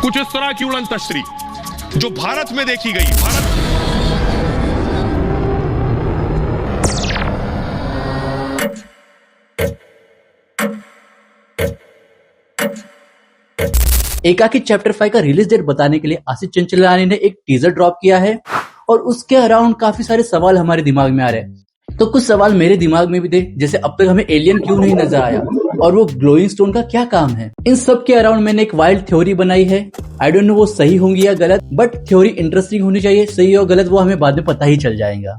कुछ इस तरह की उड़न तश्तरी जो भारत में देखी गई। एकाकी चैप्टर 5 का रिलीज डेट बताने के लिए आशीष चंचलानी ने एक टीजर ड्रॉप किया है और उसके अराउंड काफी सारे सवाल हमारे दिमाग में आ रहे हैं। तो कुछ सवाल मेरे दिमाग में भी थे, जैसे अब तक हमें एलियन क्यों नहीं नजर आया और वो ग्लोइंग स्टोन का क्या काम है। इन सब के अराउंड मैंने एक वाइल्ड थ्योरी बनाई है। आई डोंट नो वो सही होंगी या गलत, बट थ्योरी इंटरेस्टिंग होनी चाहिए। सही और गलत वो हमें बाद में पता ही चल जाएगा।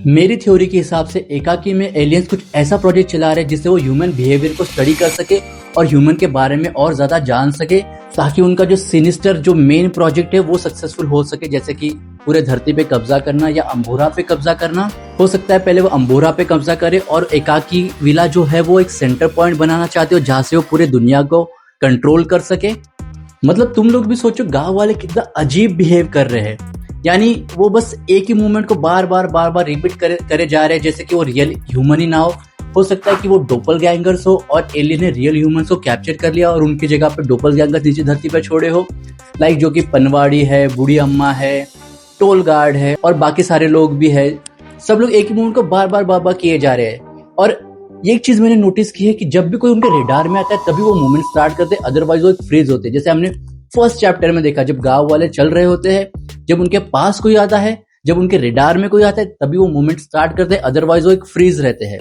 मेरी थ्योरी के हिसाब से एकाकी में एलियंस कुछ ऐसा प्रोजेक्ट चला रहे हैं जिससे वो ह्यूमन बिहेवियर को स्टडी कर सके और ह्यूमन के बारे में और ज्यादा जान सके, ताकि उनका जो सिनिस्टर जो मेन प्रोजेक्ट है वो सक्सेसफुल हो सके, जैसे कि पूरे धरती पे कब्जा करना या अंबोरा पे कब्जा करना। हो सकता है पहले वो अंबोरा पे कब्जा करे और एकाकी विला जो है वो एक सेंटर पॉइंट बनाना चाहते हो जहाँ से वो पूरे दुनिया को कंट्रोल कर सके। मतलब तुम लोग भी सोचो गाँव वाले कितना अजीब बिहेव कर रहे हैं, यानी वो बस एक ही मूवमेंट को बार बार रिपीट करे जा रहे हैं जैसे कि वो रियल ह्यूमन ही ना हो सकता है कि वो डोपलगैंगर्स हो और एलियन ने रियल ह्यूमंस को कैप्चर कर लिया और उनकी जगह पे डोपलगैंगर्स नीचे धरती पे छोड़े हो, लाइक जो कि पनवाड़ी है, बूढ़ी अम्मा है, टोल गार्ड है और बाकी सारे लोग भी है। सब लोग एक ही मूवमेंट को बार किए जा रहे हैं। और ये एक चीज मैंने नोटिस की है कि जब भी कोई उनके रेडार में आता है तभी वो मूवमेंट स्टार्ट करते हैं, अदरवाइज वो एक फ्रीज होते हैं। जैसे हमने फर्स्ट चैप्टर में देखा, जब गांव वाले चल रहे होते हैं, जब उनके पास कोई आता है, जब उनके रेडार में कोई आता है तभी वो मूवमेंट स्टार्ट करते हैं, अदरवाइज वो एक फ्रीज रहते हैं।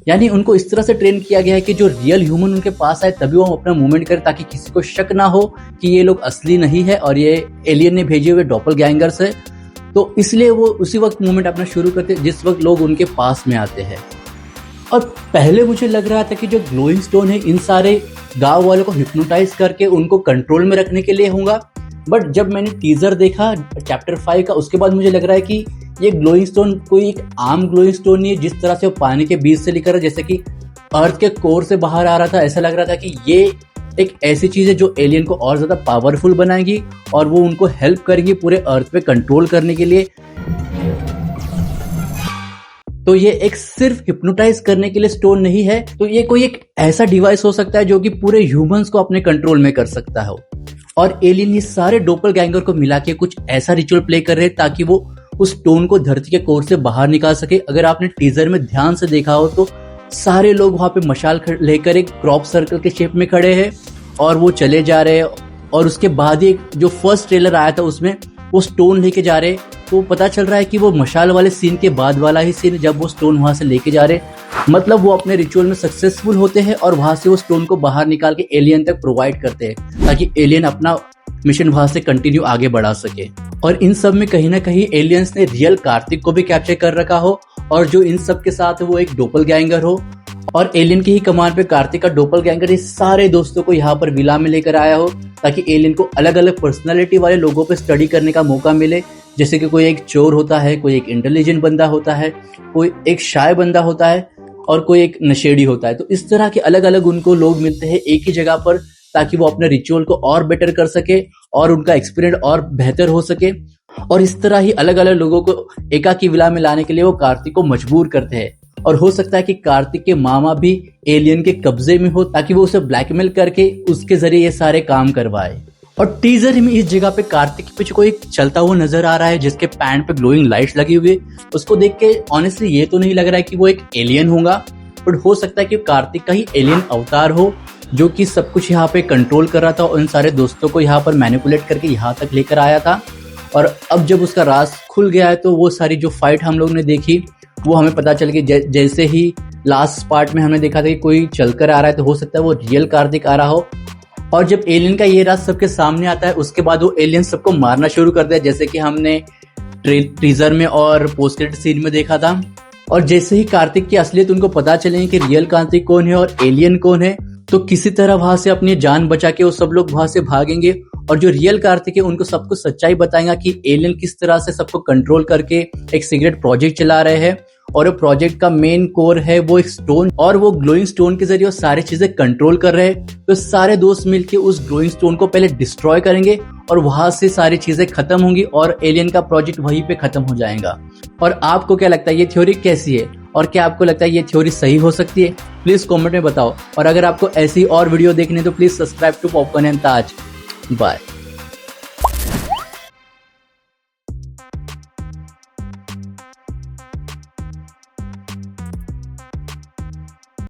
यानी उनको इस तरह से ट्रेन किया गया है कि जो रियल ह्यूमन उनके पास आए तभी वो अपना मूवमेंट करे, ताकि किसी को शक ना हो कि ये लोग असली नहीं है और ये एलियन ने भेजे हुए डॉपलगैंगर्स है। तो इसलिए वो उसी वक्त मूवमेंट अपना शुरू करते हैं जिस वक्त लोग उनके पास में आते हैं। और पहले मुझे लग रहा था कि जो ग्लोइंग स्टोन है इन सारे गांव वालों को हिप्नोटाइज करके उनको कंट्रोल में रखने के लिए होगा, बट जब मैंने टीजर देखा चैप्टर 5 का उसके बाद मुझे लग रहा है कि ये ग्लोइंग स्टोन कोई एक आम ग्लोइंग स्टोन नहीं है जिस तरह से वो पानी के बीच से निकल रहा है, जैसे कि अर्थ के कोर से बाहर आ रहा था। ऐसा लग रहा था कि ये एक ऐसी चीज है जो एलियन को और ज्यादा पावरफुल बनाएगी और वो उनको हेल्प करेगी पूरे अर्थ पे कंट्रोल करने के लिए। तो ये एक सिर्फ हिप्नोटाइज करने के लिए स्टोन नहीं है, तो ये कोई एक ऐसा डिवाइस हो सकता है जो कि पूरे ह्यूमंस को अपने कंट्रोल में कर सकता हो। और एलियन ये सारे डोपलगैंगर को मिला के कुछ ऐसा रिचुअल प्ले कर रहे हैं ताकि वो उस स्टोन को धरती के कोर से बाहर निकाल सके। अगर आपने टीजर में ध्यान से देखा हो तो सारे लोग वहां पे मशाल लेकर एक क्रॉप सर्कल के शेप में खड़े हैं और वो चले जा रहे हैं। और उसके बाद ही जो फर्स्ट ट्रेलर आया था उसमें वो स्टोन लेके जा रहे, तो पता चल रहा है कि वो मशाल वाले सीन के बाद वाला ही सीन जब वो स्टोन वहां से लेके जा रहे, मतलब वो अपने रिचुअल में सक्सेसफुल होते हैं और वहां से वो स्टोन को बाहर निकाल के एलियन तक प्रोवाइड करते हैं ताकि एलियन अपना मिशन वहां से कंटिन्यू आगे बढ़ा सके। और इन सब में कहीं ना कहीं एलियंस ने रियल कार्तिक को भी कैप्चर कर रखा हो और जो इन सब के साथ है वो एक डोपलगैंगर हो और एलियन की ही कमांड पे कार्तिक का डोपलगैंगर इस सारे दोस्तों को यहाँ पर विला में लेकर आया हो ताकि एलियन को अलग अलग पर्सनालिटी वाले लोगों पे स्टडी करने का मौका मिले। जैसे कि कोई एक चोर होता है, कोई एक इंटेलिजेंट बंदा होता है, कोई एक शाय बंदा होता है और कोई एक नशेड़ी होता है। तो इस तरह के अलग अलग उनको लोग मिलते हैं एक ही जगह पर ताकि वो अपने रिचुअल को और बेटर कर सके और उनका एक्सपीरियंस और बेहतर हो सके। और इस तरह ही अलग अलग लोगों को एकाकी विला में लाने के लिए वो कार्तिक को मजबूर करते हैं। और हो सकता है कि कार्तिक के मामा भी एलियन के कब्जे में हो ताकि वो उसे ब्लैकमेल करके उसके जरिए ये सारे काम करवाए। और टीजर में इस जगह पे कार्तिक के पीछे कोई चलता हुआ नजर आ रहा है जिसके पैंट पे ग्लोइंग लाइट्स लगी हुई है। उसको देख के ऑनेस्टली ये तो नहीं लग रहा है कि वो एक एलियन होगा, बट हो सकता है कि कार्तिक का ही एलियन अवतार हो जो कि सब कुछ यहाँ पे कंट्रोल कर रहा था और इन सारे दोस्तों को यहाँ पर मैनिपुलेट करके यहाँ तक लेकर आया था। और अब जब उसका राज खुल गया है तो वो सारी जो फाइट हम लोग ने देखी वो हमें पता चल गई। जैसे ही लास्ट पार्ट में हमने देखा था कि कोई चलकर आ रहा है तो हो सकता है वो रियल कार्तिक आ रहा हो। और जब एलियन का ये राज सबके सामने आता है उसके बाद वो एलियन सबको मारना शुरू करता है, जैसे कि हमने टीजर में और पोस्ट क्रेडिट सीन में देखा था। और जैसे ही कार्तिक की असलियत उनको पता चलेगी कि रियल कार्तिक कौन है और एलियन कौन है, तो किसी तरह वहां से अपनी जान बचा के वो सब लोग वहां से भागेंगे और जो रियल कार्तिक है उनको सबको सच्चाई बताएगा कि एलियन किस तरह से सबको कंट्रोल करके एक सीक्रेट प्रोजेक्ट चला रहे हैं। और वो प्रोजेक्ट का मेन कोर है वो एक स्टोन और वो ग्लोइंग स्टोन के जरिए सारी चीजें कंट्रोल कर रहे हैं। तो सारे दोस्त मिलके उस ग्लोइंग स्टोन को पहले डिस्ट्रॉय करेंगे और वहां से सारी चीजें खत्म होंगी और एलियन का प्रोजेक्ट वहीं पे खत्म हो जाएगा। और आपको क्या लगता है ये थ्योरी कैसी है और क्या आपको लगता है ये थ्योरी सही हो सकती है? प्लीज कमेंट में बताओ। और अगर आपको ऐसी और वीडियो देखनी है तो please subscribe to popcorn and Taj. Bye.